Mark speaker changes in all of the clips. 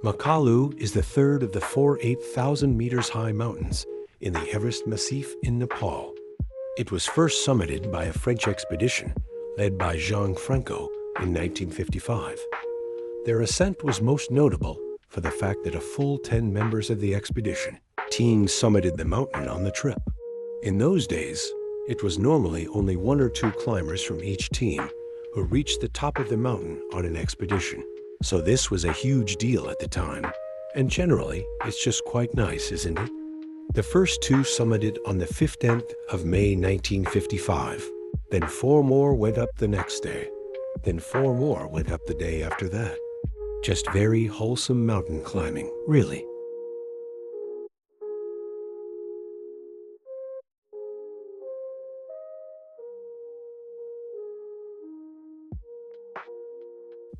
Speaker 1: Makalu is the third of the four 8,000 meters high mountains in the Everest Massif in Nepal. It was first summited by a French expedition led by Jean Franco in 1955. Their ascent was most notable for the fact that a full 10 members of the expedition team summited the mountain on the trip. In those days, it was normally only one or two climbers from each team who reached the top of the mountain on an expedition. So this was a huge deal at the time, and generally, it's just quite nice, isn't it? The first two summited on the 15th of May 1955. Then four more went up the next day. Then four more went up the day after that. Just very wholesome mountain climbing, really.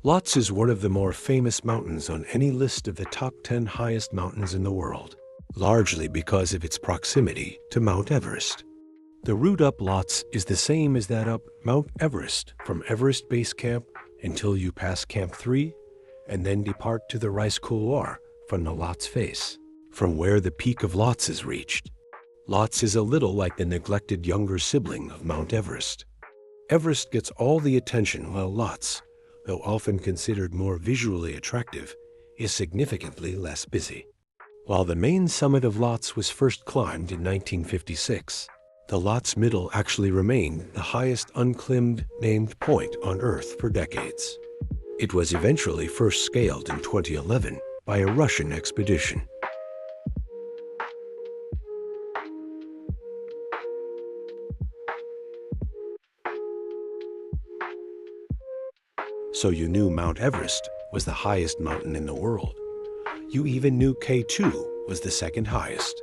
Speaker 1: Lhotse is one of the more famous mountains on any list of the top 10 highest mountains in the world, largely because of its proximity to Mount Everest. The route up Lhotse is the same as that up Mount Everest from Everest Base Camp until you pass Camp 3 and then depart to the Rice Couloir from the Lhotse face, from where the peak of Lhotse is reached. Lhotse is a little like the neglected younger sibling of Mount Everest. Everest gets all the attention while Lhotse, though often considered more visually attractive, is significantly less busy. While the main summit of Lhotse was first climbed in 1956, the Lhotse Middle actually remained the highest unclimbed named point on Earth for decades. It was eventually first scaled in 2011 by a Russian expedition. So you knew Mount Everest was the highest mountain in the world. You even knew K2 was the second highest.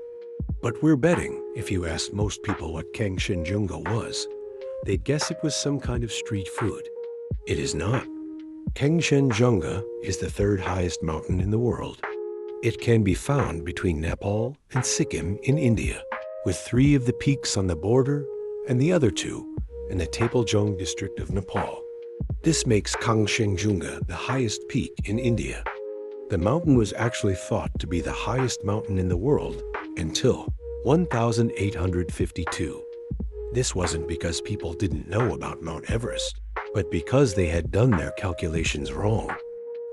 Speaker 1: But we're betting if you asked most people what Kangchenjunga was, they'd guess it was some kind of street food. It is not. Kangchenjunga is the third highest mountain in the world. It can be found between Nepal and Sikkim in India, with three of the peaks on the border and the other two in the Taplejung district of Nepal. This makes Kangchenjunga the highest peak in India. The mountain was actually thought to be the highest mountain in the world until 1852. This wasn't because people didn't know about Mount Everest, but because they had done their calculations wrong.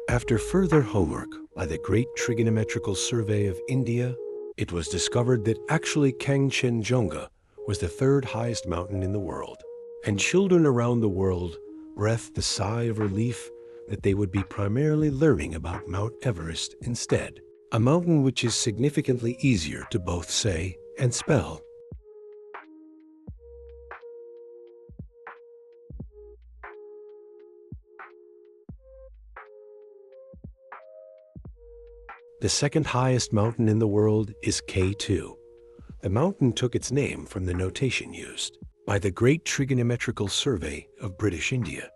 Speaker 1: After further homework by the Great Trigonometrical Survey of India, it was discovered that actually Kangchenjunga was the third highest mountain in the world, and children around the world breathed the sigh of relief that they would be primarily learning about Mount Everest instead, a mountain which is significantly easier to both say and spell. The second highest mountain in the world is K2. The mountain took its name from the notation used by the Great Trigonometrical Survey of British India.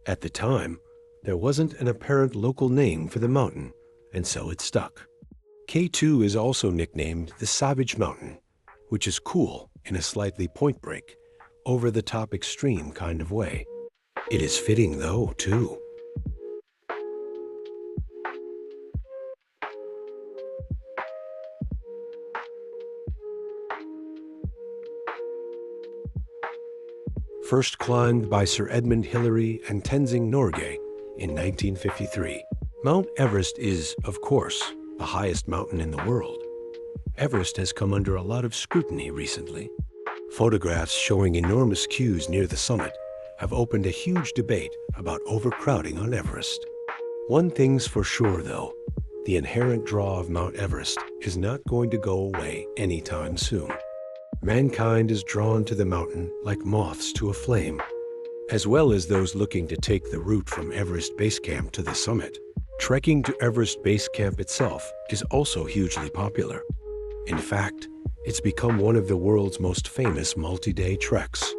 Speaker 1: At the time, there wasn't an apparent local name for the mountain, and so it stuck. K2 is also nicknamed the Savage Mountain, which is cool in a slightly point break, over-the-top extreme kind of way. It is fitting though, too. First climbed by Sir Edmund Hillary and Tenzing Norgay in 1953. Mount Everest is, of course, the highest mountain in the world. Everest has come under a lot of scrutiny recently. Photographs showing enormous queues near the summit have opened a huge debate about overcrowding on Everest. One thing's for sure, though, the inherent draw of Mount Everest is not going to go away anytime soon. Mankind is drawn to the mountain like moths to a flame, as well as those looking to take the route from Everest Base Camp to the summit. Trekking to Everest Base Camp itself is also hugely popular. In fact, it's become one of the world's most famous multi-day treks.